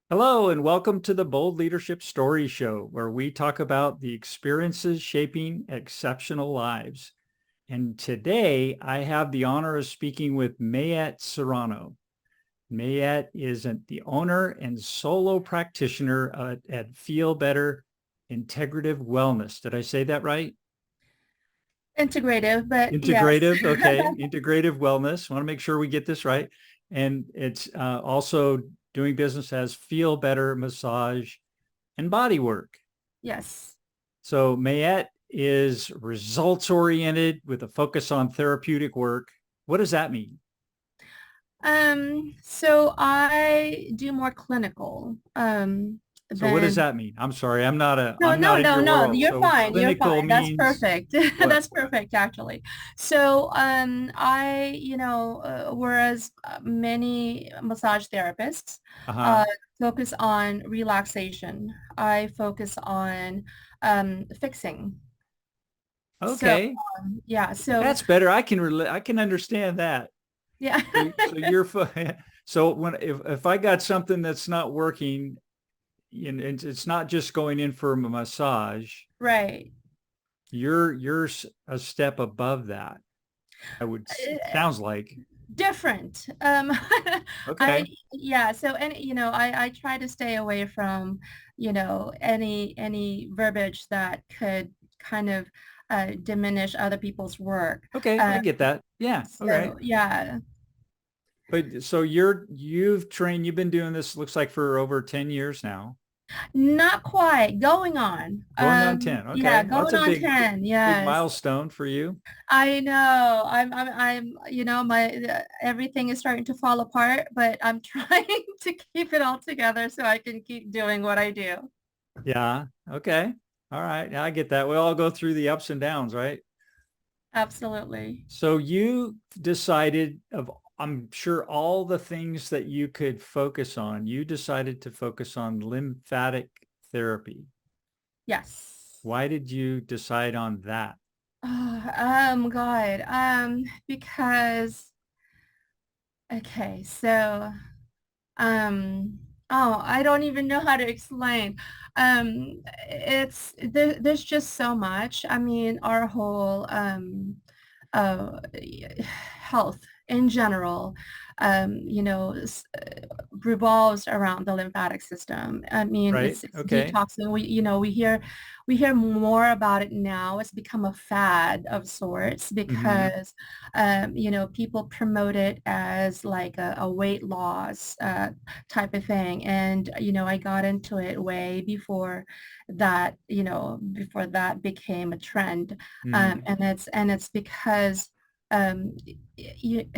Hello, and welcome to the Bold Leadership Story Show, where we talk about the experiences shaping exceptional lives. And today I have the honor of speaking with Mayette Serrano. Mayette is the owner and solo practitioner at Feel Better Integrative Wellness. Did I say that right? Integrative, but yes. Integrative, okay. Integrative Wellness. I want to make sure we get this right. And it's also doing business as Feel Better Massage and Bodywork. Yes. So Mayette is results oriented with a focus on therapeutic work. What does that mean? So I do more clinical So what does than that mean? I'm sorry, I'm not a no, I'm no, not in no, your no. world. You're So fine. You're clinical fine. That's means perfect. what? That's perfect, actually. So whereas many massage therapists Uh-huh. uh, focus on relaxation, I focus on fixing. So Okay. yeah, so That's better. I can understand that. yeah. So you're so when if I got something that's not working and it's not just going in for a massage, Right. you're a step above that. It sounds like. Different. I Okay. yeah, so and I try to stay away from, any verbiage that could kind of diminish other people's work. Okay, I Um, get that. Yeah. All right. so yeah, But so you've been doing this looks like for over 10 years now. not quite going on. Going on 10. Yeah, Okay. Well, that's going a on 10. big Yes. milestone for you. I know. My everything is starting to fall apart, but I'm trying to keep it all together so I can keep doing what I do. Yeah. Okay. All right. I get that. We all go through the ups and downs, right? Absolutely. So you decided of I'm sure all the things that you could focus on, you decided to focus on lymphatic therapy. Yes. Why did you decide on that? God. Because okay, so oh, I don't even know how to explain. There's just so much. I mean, our whole uh health in general, revolves around the lymphatic system. I mean, Right? it's Okay. detoxing. We hear more about it now. It's become a fad of sorts Mm-hmm. because, people promote it as like a weight loss type of thing. And, I got into it way before that became a trend. Mm. And it's because you,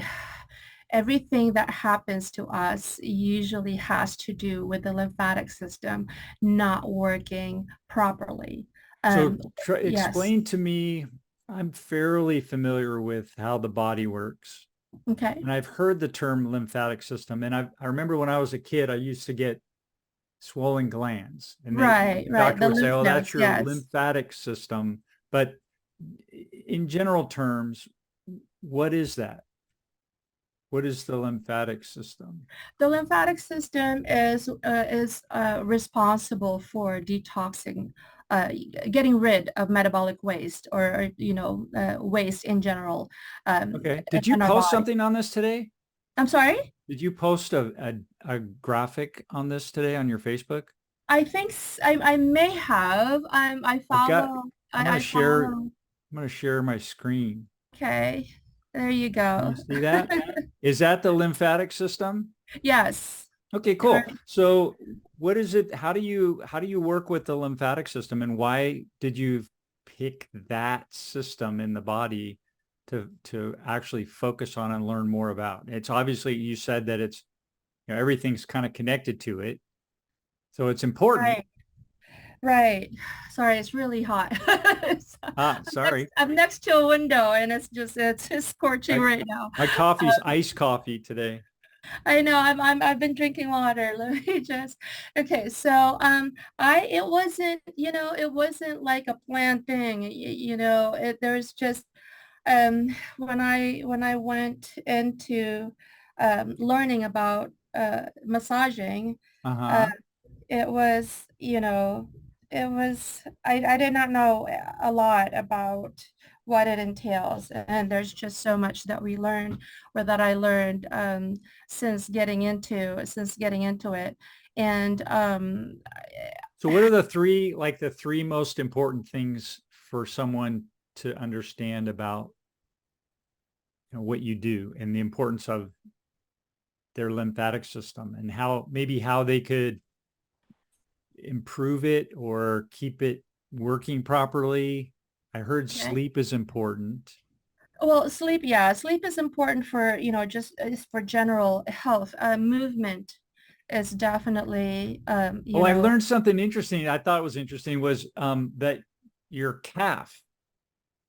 everything that happens to us usually has to do with the lymphatic system not working properly. So Um, yes. explain to me, I'm fairly familiar with how the body works. Okay. And I've heard the term lymphatic system. And I remember when I was a kid, I used to get swollen glands. And the Right, right. doctor The would say, lymph oh, nodes. that's your Yes. lymphatic system. But in general terms, what is that? What is the lymphatic system? The lymphatic system is responsible for detoxing, uh, getting rid of metabolic waste or waste in general Okay. Did you in our post body. something on this today? I'm sorry? Did you post a graphic on this today on your Facebook? I may have. I I've got, follow. I'm going to I share, follow. I'm going to share my screen. Okay. There you Can go. you see that? Is that the lymphatic system? Yes. Okay, cool. So what is it? How do you work with the lymphatic system and why did you pick that system in the body to actually focus on and learn more about? It's obviously you said that it's everything's kind of connected to it. So it's important. Right. Right. Sorry, it's really hot. Ah, I'm next, sorry. I'm next to a window and it's scorching I, right now. my coffee's iced coffee today. I know I've been drinking water. Let me just okay. So it wasn't like a planned thing. There's just when I went into learning about massaging, uh, Uh-huh. it was, I did not know a lot about what it entails. And there's just so much that we learned or that I learned since getting into it. And So what are the three most important things for someone to understand about what you do and the importance of their lymphatic system and how they could improve it or keep it working properly? I heard okay. sleep is important. Well, sleep, yeah, sleep is important for, just for general health. Movement is definitely, Oh, I learned something interesting. I thought was interesting was that your calf,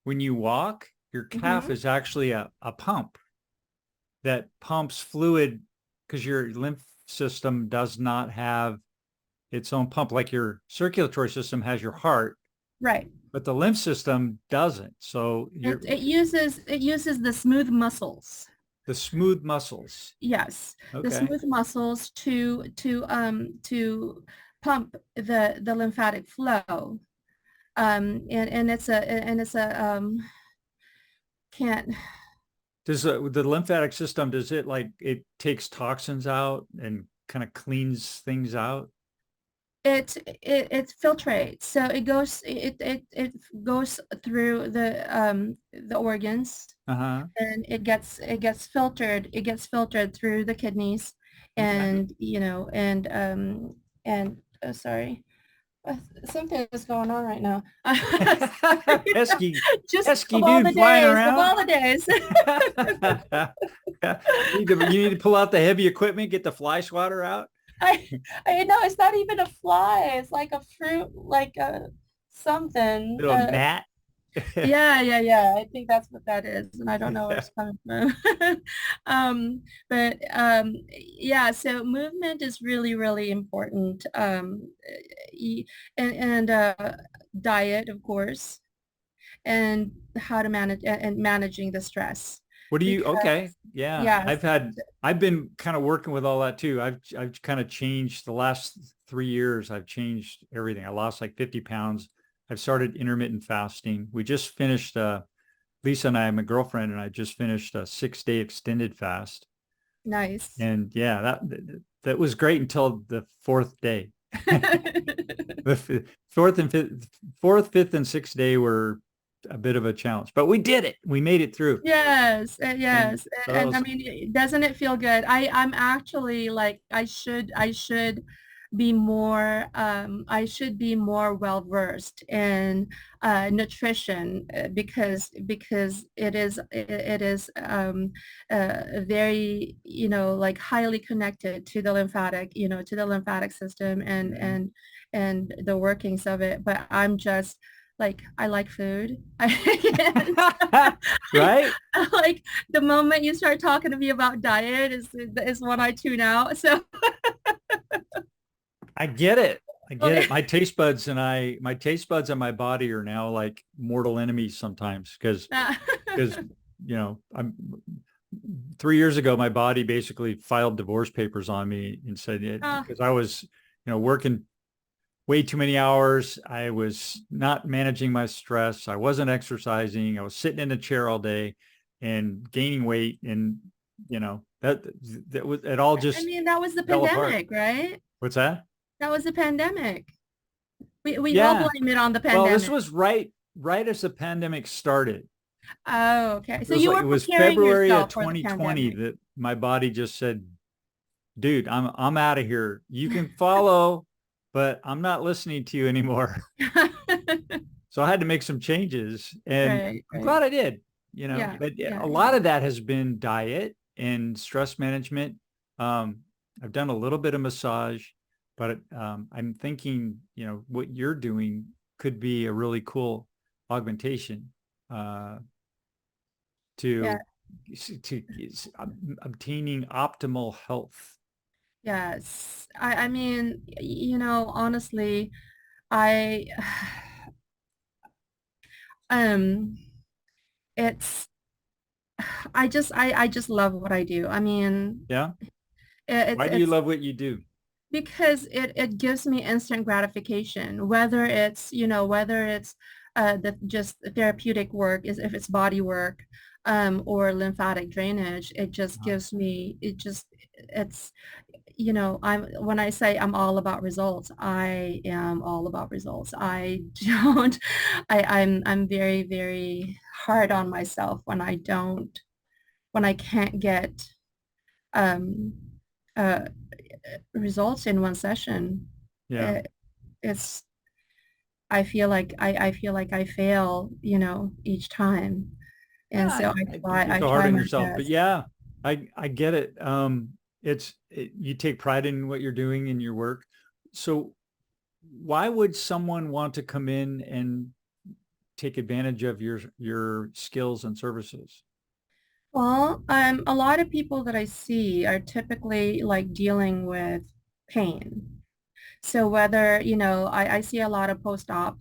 when you walk, your calf mhm, is actually a pump that pumps fluid because your lymph system does not have its own pump like your circulatory system has your heart, right. but the lymph system doesn't. So It uses the smooth muscles. the smooth muscles. Yes, the Okay. smooth muscles to pump the lymphatic flow. And it's a can't Does the lymphatic system, does it like it takes toxins out and kind of cleans things out? it filtrates, so it goes through the organs, Uh-huh. and it gets filtered through the kidneys, Okay. and sorry, uh, something is going on right now. pesky, Just pesky dude flying of around. all the days. You need to pull out the heavy equipment, get the fly swatter out. I I know it's not even a fly. It's like a fruit, like a something. Little gnat. Yeah. I think that's what that is, and I don't know where it's coming from. Yeah, so movement is really, really important. And diet, of course, and how to manage and managing the stress. What do you, okay. Because Yeah. yes, I've been kind of working with all that too. I've kind of changed the last 3 years. I've changed everything. I lost like 50 pounds. I've started intermittent fasting. We just finished, Lisa and I, my girlfriend and I just finished a 6-day extended fast. nice. And yeah, that was great until the fourth day. The fourth, fifth, and sixth day were a bit of a challenge, but we did it. We made it through. Yes, And yes. so that And I was, mean, doesn't it feel good? I'm actually like I should be more well versed in nutrition, because it is very, like highly connected to the lymphatic system, and mhm. the workings of it. But I'm just like, I like food. I Right? like, the moment you start talking to me about diet is when I tune out. So I get it. I get it. like, My taste buds and my body are now like mortal enemies sometimes because I'm 3 years ago, my body basically filed divorce papers on me and said it uh, because I was, working way too many hours. I was not managing my stress. I wasn't exercising. I was sitting in a chair all day and gaining weight. And, that was, it all I just mean, that was the fell apart. pandemic, right? What's that? That was the pandemic. We all Yeah. blame it on the Well, this pandemic. was right as the pandemic started. Oh, okay. It So was you like, it were was preparing February of yourself for the 2020 pandemic. that my body just said, dude, I'm out of here. You can follow, but I'm not listening to you anymore. So I had to make some changes and Right, I'm right. glad I did, Yeah, but yeah, a lot yeah. of that has been diet and stress management. Um, I've done a little bit of massage, but I'm thinking, what you're doing could be a really cool augmentation uh, Yeah, to to obtaining optimal health. yes. I mean, honestly, I um it's I just love what I do. I mean, Yeah. Why do you It's love what you do? because it gives me instant gratification, whether it's, whether it's the just therapeutic work, is if it's body work, or lymphatic drainage. It just Uh-huh. gives me, it's, I'm when I say I'm all about results, I am all about results. I don't, I'm very, very hard on myself when when I can't get um, uh, results in one session. Yeah. It, it's I feel like I fail, each time. And Yeah, so you're I so hard try on my yourself, but best. yeah, I get it. You take pride in what you're doing in your work. So why would someone want to come in and take advantage of your skills and services? Well, a lot of people that I see are typically like dealing with pain. So whether, I see a lot of post-op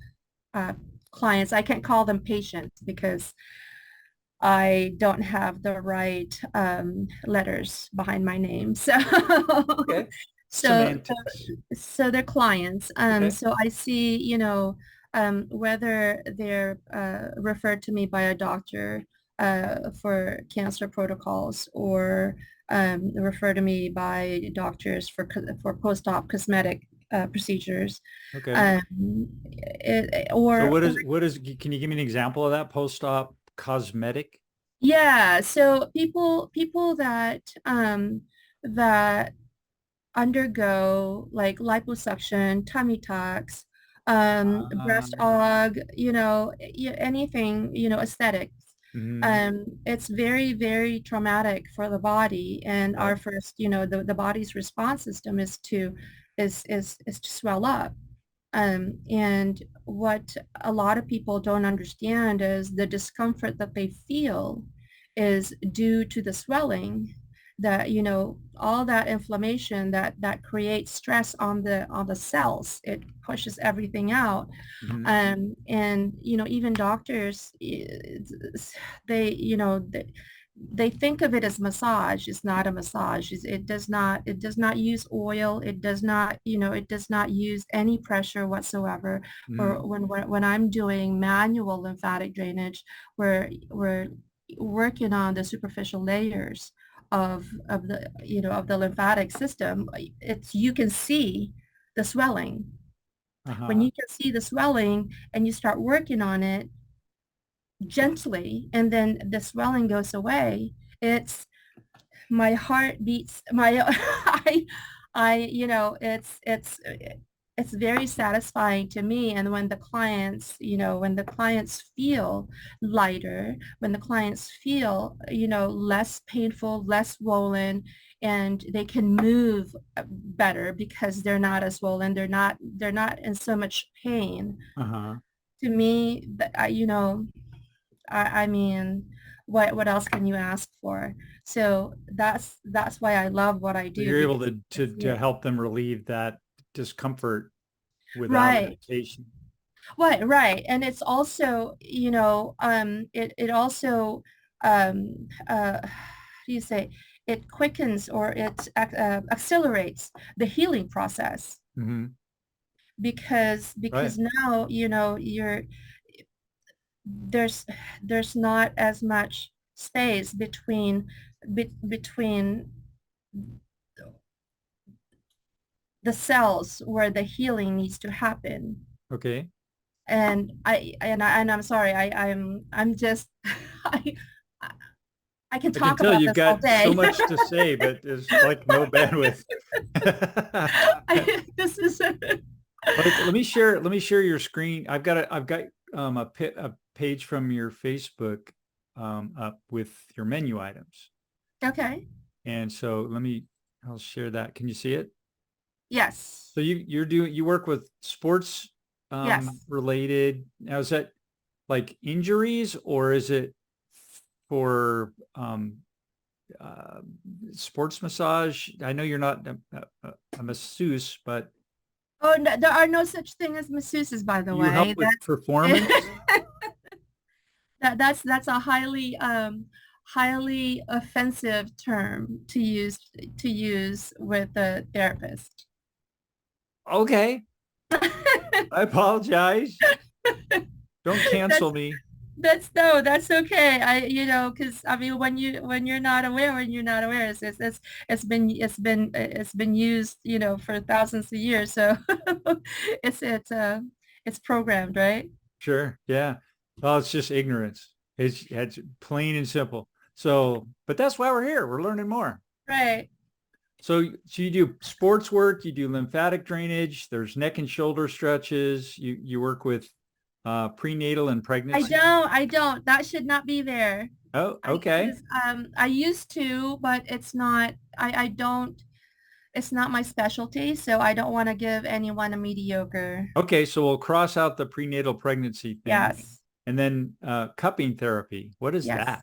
uh, clients. I can't call them patients because I don't have the right letters behind my name. So, Okay. so, Semantics. so they're clients. Okay. So I see, whether they're referred to me by a doctor for cancer protocols, or refer to me by doctors for post-op cosmetic procedures. Okay. Um, So or can you give me an example of that post-op cosmetic? Yeah, so people that undergo like liposuction, tummy tucks, breast Um, aug, anything, aesthetics. mhm. It's very, very traumatic for the body. And Right. our first, the body's response system is to swell up. And what a lot of people don't understand is the discomfort that they feel is due to the swelling, that, all that inflammation that creates stress on the cells. It pushes everything out. Mhm. And, even doctors, they, they think of it as massage. It's not a massage. It does not use oil. It does not, it does not use any pressure whatsoever. Mhm. For when I'm doing manual lymphatic drainage, we're working on the superficial layers of the, of the lymphatic system. It's, you can see the swelling. When Uh-huh. you can see the swelling and you start working on it gently, and then the swelling goes away, it's, my heart beats, my I it's very satisfying to me. And when the clients, when the clients feel lighter, when the clients feel, less painful, less swollen, and they can move better because they're not as swollen, they're not in so much pain. Uh-huh. To me, I mean, what else can you ask for? So that's why I love what I So do, you're able because to I see to it. help them relieve that discomfort without Right, medication. right. And it's also, it also, how do you say, it quickens, or it accelerates the healing process, Hmm. Right. because now, there's there's not as much space between the cells where the healing needs to happen. Okay. And I'm sorry, I'm just I I can I can talk tell about you've this all got so day. much to say, but there's like no bandwidth. This is Let me share your screen. I've got a page from your Facebook up with your menu items. okay. And so I'll share that. Can you see it? Yes. So you work with sports Yes. related. Now is that like injuries, or is it for uh, sports massage? I know you're not a masseuse, but Oh, no, there are no such thing as masseuses, by the you help way. with performance. That's a highly highly offensive term to use with a therapist. Okay. I apologize. Don't cancel That's me. that's no, that's okay. Because I mean, when you're not aware, it's been used, for thousands of years. So it's it's uh it's programmed, right? Sure. Yeah. Well, it's just ignorance. It's plain and simple. So, but that's why we're here. We're learning more. Right. So you do sports work, you do lymphatic drainage, there's neck and shoulder stretches, you work with prenatal and pregnancy. I don't. That should not be there. Oh, I okay. because I used to, but it's not. I don't. It's not my specialty, so I don't want to give anyone a mediocre. Okay, so we'll cross out the prenatal pregnancy thing. Yes. And then cupping therapy. What is Yes. that?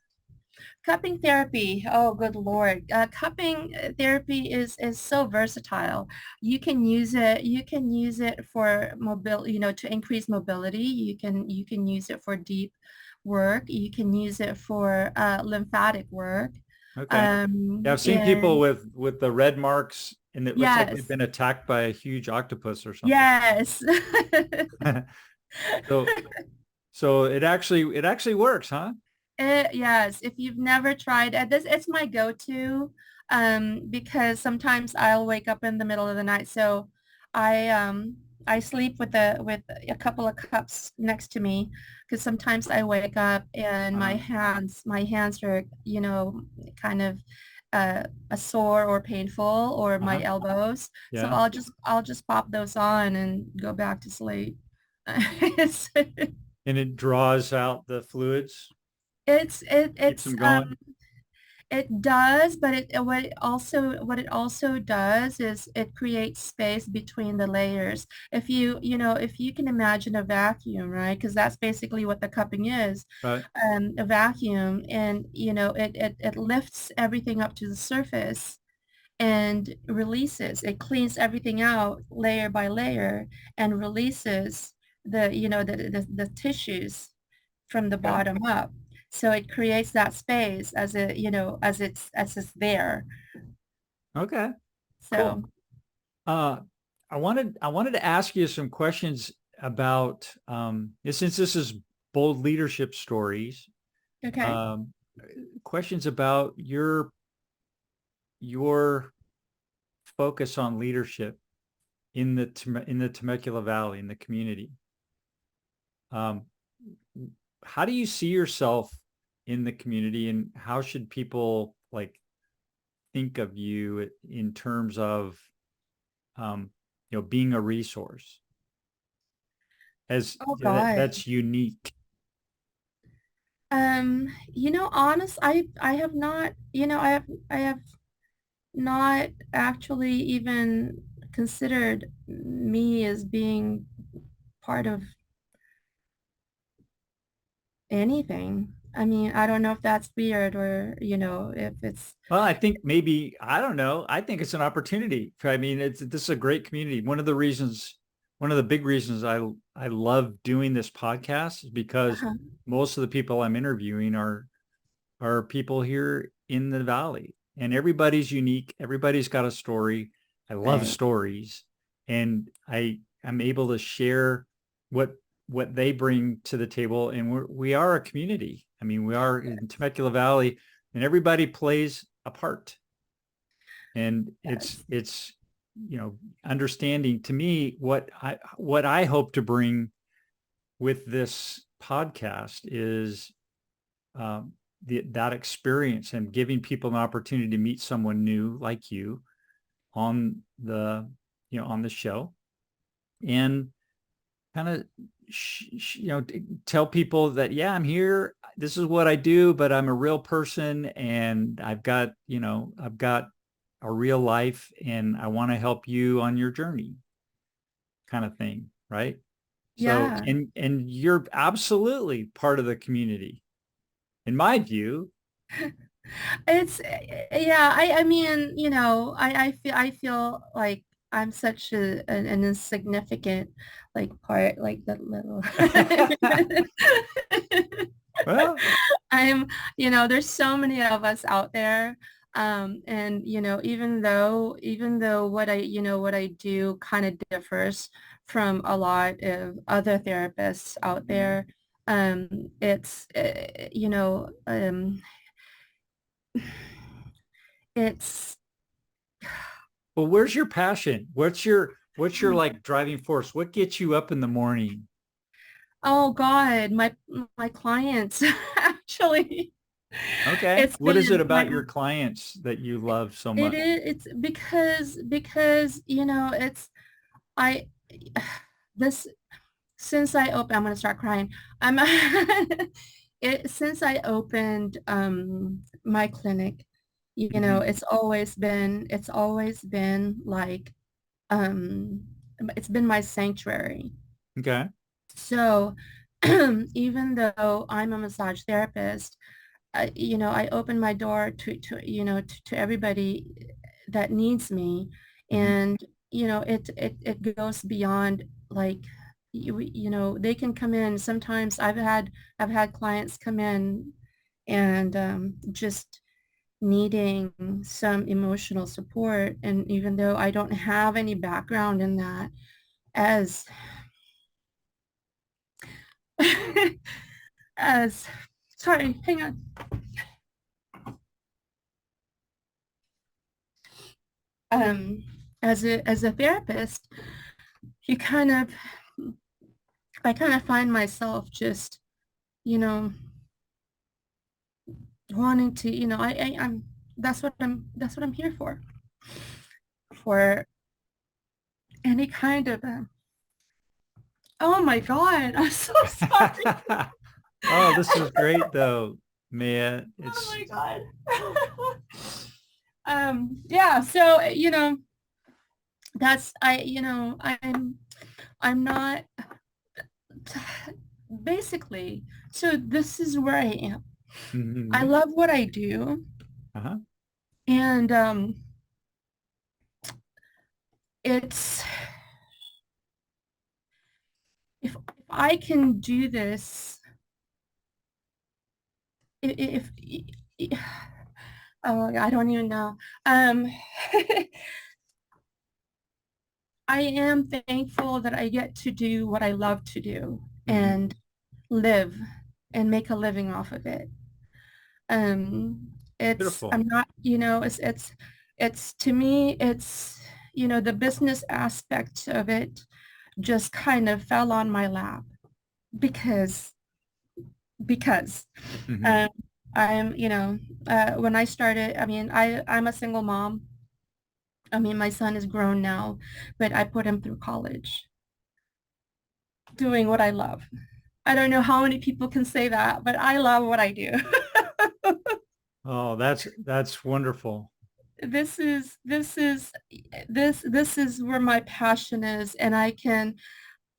Cupping therapy. Oh, good Lord. Cupping therapy is so versatile. You can use it for mobility, to increase mobility. You can use it for deep work. You can use it for lymphatic work. Okay. Yeah, I've seen people And with the red marks and it looks like they've yes, been attacked by a huge octopus or something. yes. So so it actually works, huh? Yes, if you've never tried it, it's my go-to because sometimes I'll wake up in the middle of the night. So I sleep with a couple of cups next to me because sometimes I wake up and Uh-huh. my hands are, kind of a sore or painful, or my Uh-huh. elbows. So Yeah. I'll just pop those on and go back to sleep. It's And it draws out the fluids, it's it, keeps it's them going. it does, but what it also does is it creates space between the layers. If you can imagine a vacuum, right? Because that's basically what the cupping is, Right. a vacuum, and it lifts everything up to the surface and releases. It cleans everything out layer by layer and releases the tissues from the Okay. bottom up. So it creates that space as it's there. Okay. Cool. So, Uh, I wanted to ask you some questions about since this is bold leadership stories, okay. um, questions about your focus on leadership in the Temecula Valley in the community. Um, how do you see yourself in the community, and how should people like think of you in terms of being a resource as Oh God. that's unique? Honest, I have not, I have not actually even considered me as being part of anything. I mean, I don't know if that's weird or, if it's, Well, I think maybe, I don't know. I think it's an opportunity. I mean, this is a great community. One of the big reasons I love doing this podcast is because uh-huh. most of the people I'm interviewing are people here in the valley, and everybody's unique. Everybody's got a story. I love Right. stories, and I'm able to share what what they bring to the table, and we are a community. I mean, we are in Temecula Valley, and everybody plays a part. And Yes. it's understanding to me what I hope to bring with this podcast is that experience and giving people an opportunity to meet someone new like you on the on the show, and kind of tell people that, yeah, I'm here, this is what I do, but I'm a real person, and I've got a real life, and I want to help you on your journey, kind of thing, right? So, Yeah. and you're absolutely part of the community in my view. Yeah, I mean, I feel like I'm such an insignificant like part, like that little Well, I'm, there's so many of us out there. And, even though what I do kind of differs from a lot of other therapists out there, um, it's, it's, well, where's your passion? What's your like driving force? What gets you up in the morning? oh God, my clients actually, Okay. it's What is it been about your clients that you love so it much? is, it's because, it's, I, this, since I opened, I'm going to start crying. I'm since I opened my clinic, Mhm. it's always been like um it's been my sanctuary. Okay. So even though I'm a massage therapist, I open my door to everybody that needs me. Mhm. And, it goes beyond like, they can come in. Sometimes I've had clients come in and just needing some emotional support. And even though I don't have any background in that, as as sorry, hang on. Um, as a therapist, you kind of I kind of find myself just, you know, wanting to, I'm that's what I'm here for any kind of oh my God, I'm so sorry. Oh, this is great though, Mia. Oh It's my God. Yeah, so, that's I'm not basically, so this is where I am. I mhm. love what I do. Uh-huh. And it's if I can do this, if oh, I don't even know. Um, I am thankful that I get to do what I love to do Mhm. and live and make a living off of it. I'm Beautiful. not, it's to me, it's, the business aspect of it just kind of fell on my lap because because Mhm. um, I'm, when I started, I mean, I'm a single mom. I mean, my son is grown now, but I put him through college doing what I love. I don't know how many people can say that, but I love what I do. Oh, that's wonderful. This is where my passion is, and I can,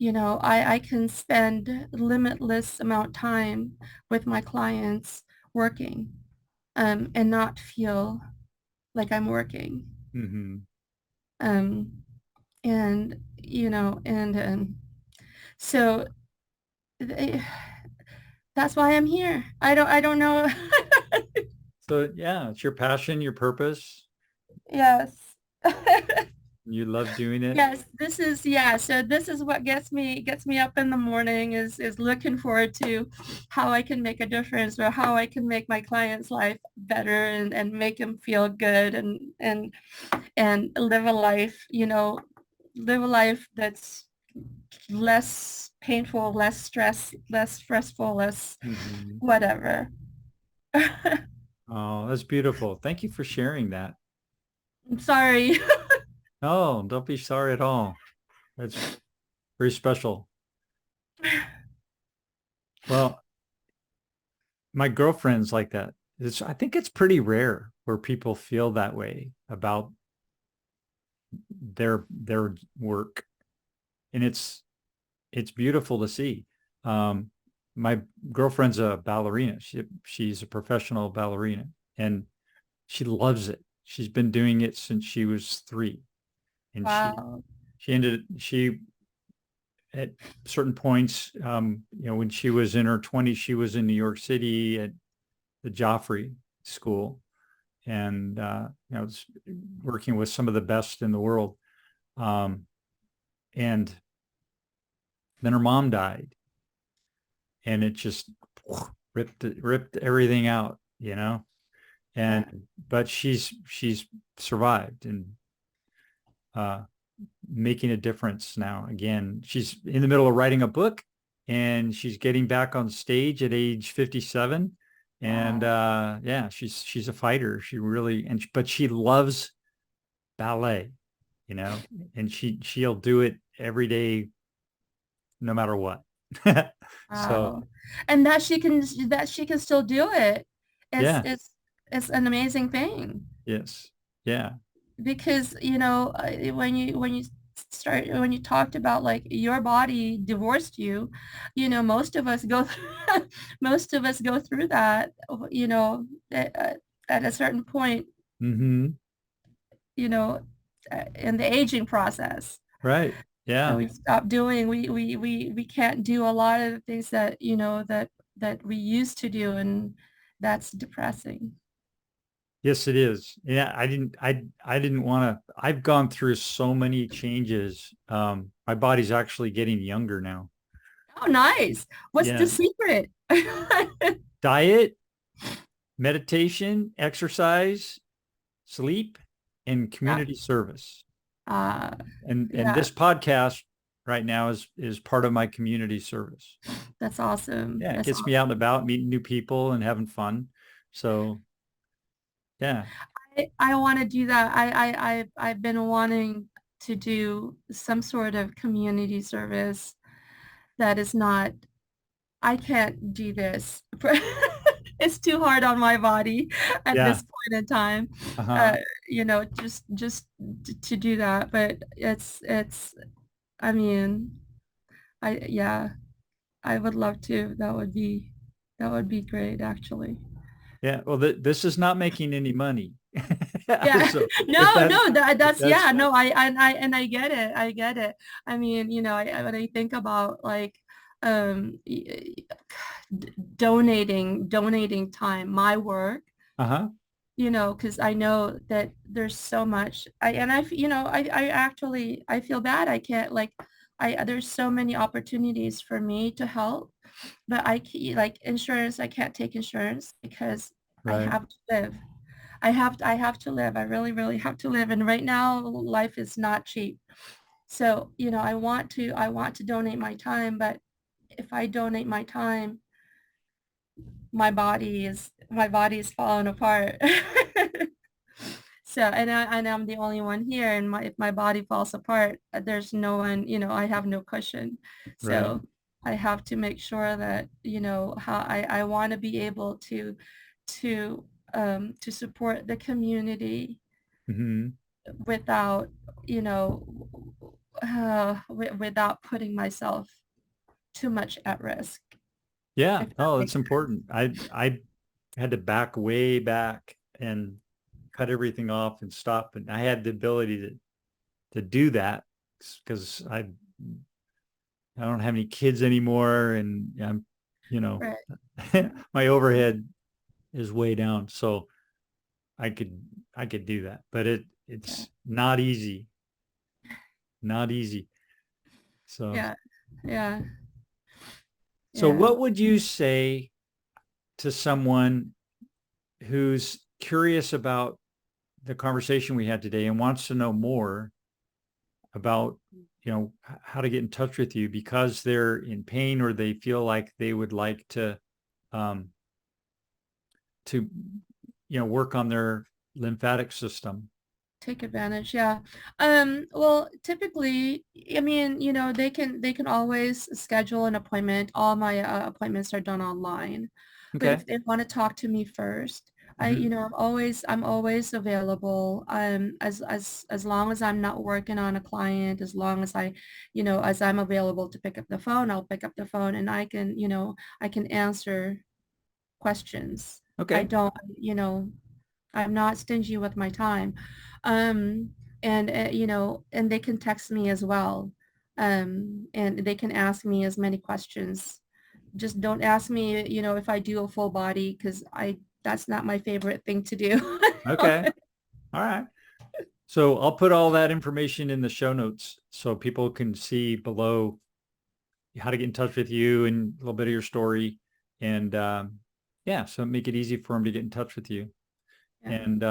I can spend limitless amount of time with my clients working, and not feel like I'm working. Mhm. Um, and so they, that's why I'm here. I don't know. So yeah, it's your passion, your purpose. Yes. You love doing it. Yes, so this is what gets me up in the morning, is looking forward to how I can make a difference, or how I can make my client's life better, and make them feel good, and live a life that's less painful, less stressful, less Mhm. whatever. I'm Oh, that's beautiful. Thank you for sharing that. sorry. Oh, don't be sorry at all. That's very special. Well, my girlfriend's like that. I think it's pretty rare where people feel that way about their work, and it's beautiful to see. Um, my girlfriend's a ballerina. She's a professional ballerina, and she loves it. She's been doing it since she was 3, and Wow. she at certain points, when she was in her 20s, she was in New York City at the Joffrey School, and was working with some of the best in the world. And then her mom died, and it just ripped everything out, Yeah. and but she's survived and making a difference now. Again, she's in the middle of writing a book, and she's getting back on stage at age 57. And Wow. yeah, she's a fighter. She really, but she loves ballet, and she'll do it every day, no matter what. So Wow. And that she can still do it. It's yeah, it's it's an amazing thing yes, yeah, because when you talked about like your body divorced you, most of us go through, most of us go through that, at a certain point, mm-hmm, you know, in the aging process. right, And yeah, we stop doing, we can't do a lot of the things that, that we used to do, and that's depressing. yes, it is. Yeah, I didn't want to. I've gone through so many changes. My body's actually getting younger now. Oh, nice. What's the Yeah, secret? diet, meditation, exercise, sleep, and Yeah. community service. Uh, And yeah, this podcast right now is part of my community service. that's awesome. Yeah, it That's gets me out and awesome. about, meeting new people and having fun. So yeah, I want to do that. I've been wanting to do some sort of community service that is not, I can't do this. It's too hard on my body at yeah, this point in time. uh-huh. Uh, just to do that. But I mean, yeah, I would love to. That would be great, actually. Yeah. Well, this is not making any money. Yeah. So if No, that no, if that's, that's yeah, no, I get it. I get it. I mean, when I think about like um donating time, my work, uh-huh. because I know that there's so much. I actually, I feel bad. I can't, like, there's so many opportunities for me to help, but like insurance, I can't take insurance because I Right. have to live. I have to live. I really, really have to live. And right now, life is not cheap. So, I want to donate my time, but if I donate my time, my body is falling apart. So, and I'm the only one here, and if my body falls apart, there's no one, I have no cushion. Right. So I have to make sure that, how I want to be able to to support the community Hmm. without, without putting myself too much at risk, Yeah. if that Oh, that's makes sense. important. I had to back way back and cut everything off and stop. And I had the ability to do that because I don't have any kids anymore, and I'm, you know, Right. my overhead is way down. So I could I could do that, but Yeah. it's not easy, not easy. So Yeah. Yeah. so Yeah. what would you say to someone who's curious about the conversation we had today and wants to know more about, how to get in touch with you because they're in pain or they feel like they would like um to work on their lymphatic system? Take advantage. Yeah. Well, typically, I mean, they can always schedule an appointment. All my appointments are done online. But Okay. if they want to talk to me first, Hmm. I'm always available. As long as I'm not working on a client, as long as as I'm available to pick up the phone, I'll pick up the phone, and I can answer questions. I Okay. don't, I'm not stingy with my time. Um, and, and they can text me as well. And they can ask me as many questions. Just don't ask me, if I do a full body, because that's not my favorite thing to do. Okay. All right. So I'll put all that information in the show notes so people can see below how to get in touch with you and a little bit of your story. And yeah, so make it easy for them to get in touch with you. Yeah, And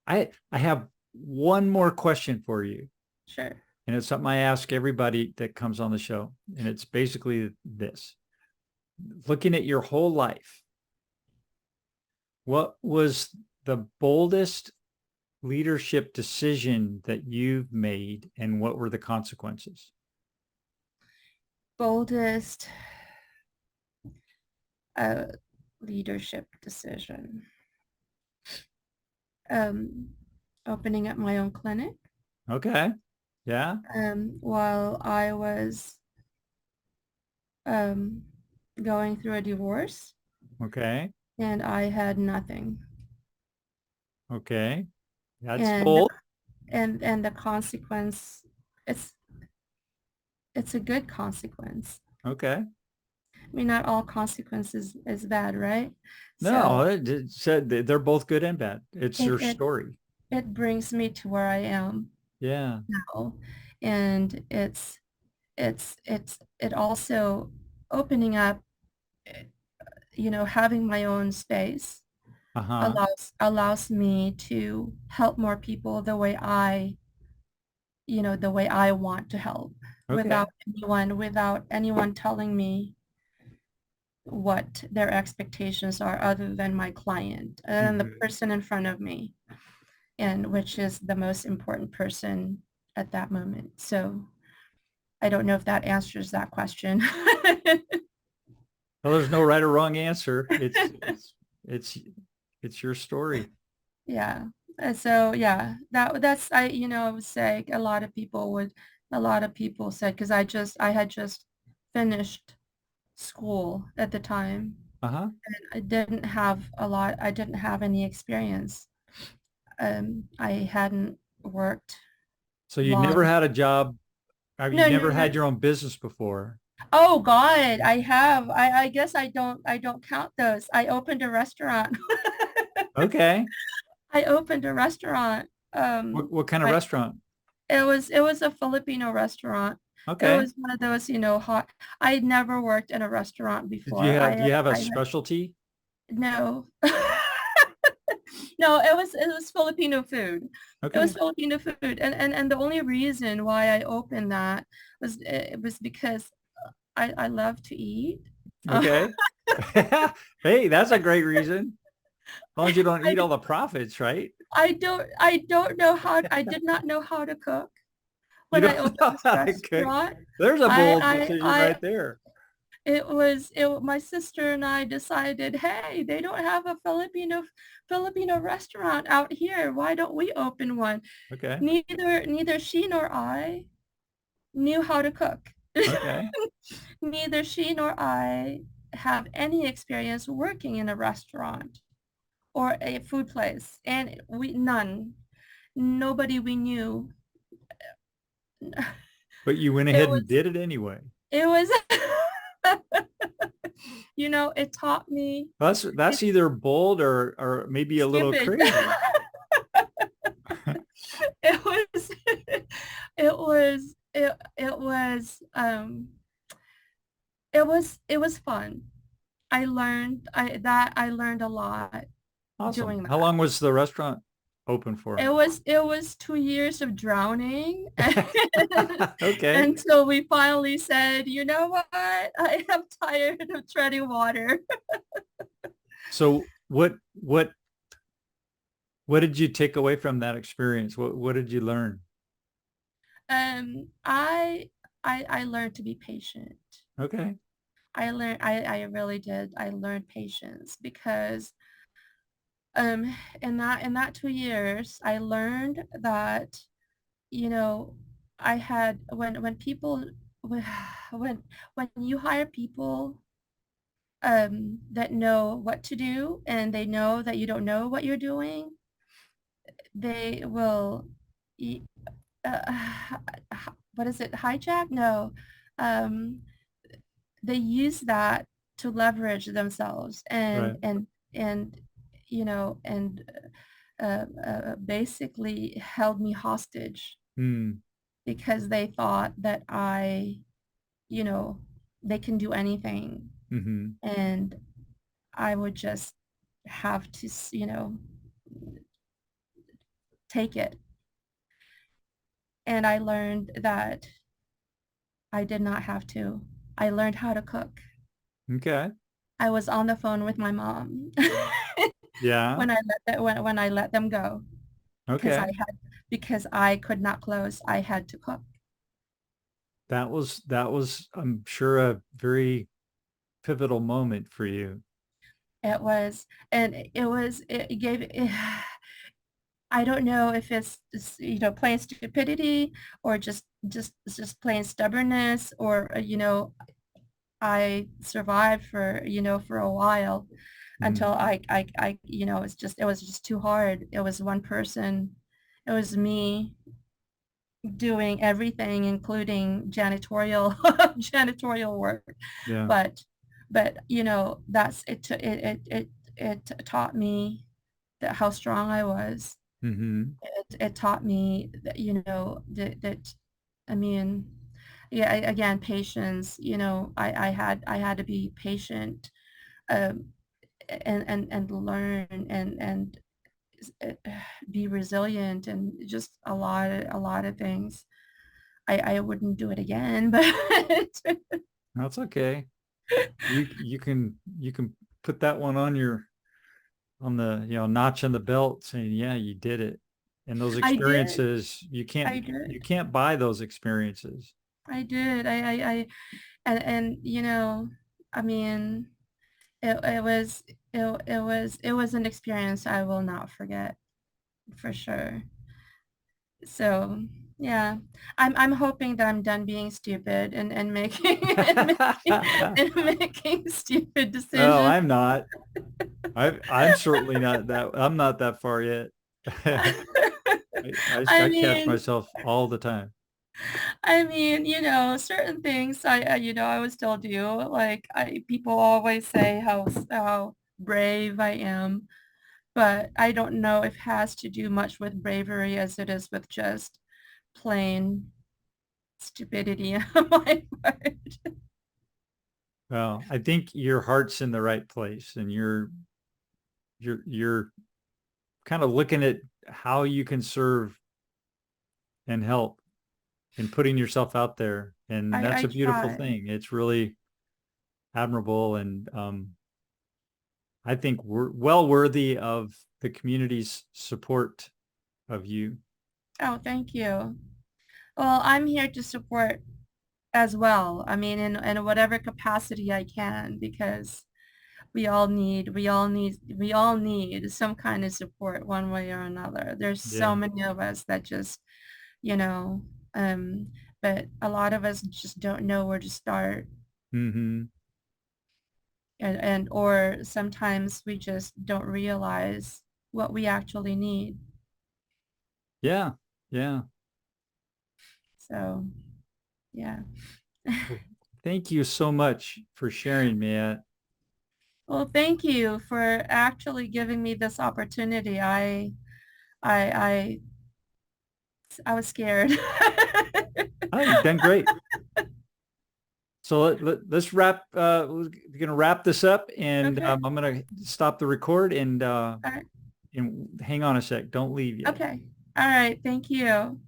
I have one more question for you. sure. And it's something I ask everybody that comes on the show. And it's basically this. Looking at your whole life, what was the boldest leadership decision that you've made and what were the consequences? Boldest uh, leadership decision. Um, Opening up my own clinic Okay. Yeah. while I was um, going through a divorce, Okay. and I had nothing. Okay. That's And bold. the consequence, it's it's a good consequence. Okay. I mean, not all consequences is bad, right? No, So it said they're both good and bad. It's it your it story. it brings me to where I am Yeah. now, and it also opening up, having my own space Uh-huh. allows me to help more people the way I want to help, Okay. without anyone telling me what their expectations are, other than my client and the Mhm. person in front of me, and which is the most important person at that moment. So I don't know if that answers that question. Well, there's no right or wrong answer. It's it's your story. Yeah. So yeah, that's I would say a lot of people said, because I had just finished school at the time. Uh-huh. I didn't have any experience. I hadn't worked So you never long. had a job, you No, no, never no. had your own business before. Oh God, I have. I guess I don't count those. I opened a restaurant. Okay. I opened a restaurant. What kind of I restaurant? it was a Filipino restaurant. It Okay. was one of those, hot. I'd never worked in a restaurant Did you before. have, do you have a I had specialty? no. No, it was Filipino food. It was Okay. Filipino food. And the only reason why I opened that was because I love to eat. Okay. Hey, that's a great reason. As long as you don't I eat all the profits, right? I don't know I did not know how to cook You when I don't opened know this how to cook. restaurant. There's a bold I decision I right there. my sister and I decided, hey, they don't have a Filipino restaurant out here. Why don't we open one? Okay. Neither she nor I knew how to cook. Okay. Neither she nor I have any experience working in a restaurant or a food place, and nobody we knew. But you went It ahead was and did it anyway. it was it taught me. That's It's either bold or maybe a little stupid. crazy. It was it was fun. I learned a lot Awesome. doing How that. long was the restaurant open for? It was 2 years of drowning Okay. until we finally said, you know what? I am tired of treading water. So what did you take away from that experience? What did you learn? I learned to be patient. Okay. I really did. I learned patience because in that 2 years, I learned that, you know, I had when people when when you hire people that know what to do, and they know that you don't know what you're doing, they will y- uh, what is it, hijack? No. Um, they use that to leverage themselves Right. and and basically held me hostage Mm. because they thought that you know, they can do anything, Mm-hmm. and I would just have to, take it. And I learned that I did not have to. I learned how to cook. Okay. I was on the phone with my mom Yeah. when I let them go because Okay. because I could not close. I had to cook. That was, I'm sure, a very pivotal moment for you. It was, and it gave, I don't know if it's, plain stupidity or just plain stubbornness or, I survived for, for a while until Mm. it was just too hard. It was one person. It was me doing everything, including janitorial janitorial work. Yeah. But that's it taught me that how strong I was. Mm-hmm. It taught me that, that I mean, yeah, again, patience, I had to be patient, um, and learn and uh, be resilient and just a lot of things. I wouldn't do it again, but That's okay. You can put that one on your on the notch on the belt, saying, yeah, you did it. And those I did. experiences, I you did. can't buy those experiences. I did. And I mean, it was it was an experience I will not forget for sure. So yeah, I'm hoping that I'm done being stupid and making and making stupid Oh, decisions. I'm not. I'm certainly not that. I'm not that far yet. I I catch mean, myself all the time. certain things I would still do. Like people always say how brave I am, but I don't know if it has to do much with bravery as it is with just plain stupidity on my part. Well, I think your heart's in the right place, and you're kind of looking at how you can serve and help and putting yourself out there, and that's I a beautiful try. thing. It's really admirable, and I think we're well worthy of the community's support of you. Oh, thank you. Well, I'm here to support as well. I mean, in whatever capacity I can, because we all need some kind of support one way or another. There's so Yeah. many of us that just, you know, um, but a lot of us just don't know where to start. Mm-hmm. And or sometimes we just don't realize what we actually need. Yeah. Yeah. So, yeah. Well, thank you so much for sharing, Mia. Well, thank you for actually giving me this opportunity. I, I, I was scared. Oh, you've done great. So let's wrap. We're gonna wrap this up, and Okay. I'm gonna stop the record All right. and hang on a sec. Don't leave yet. Okay. All right. Thank you.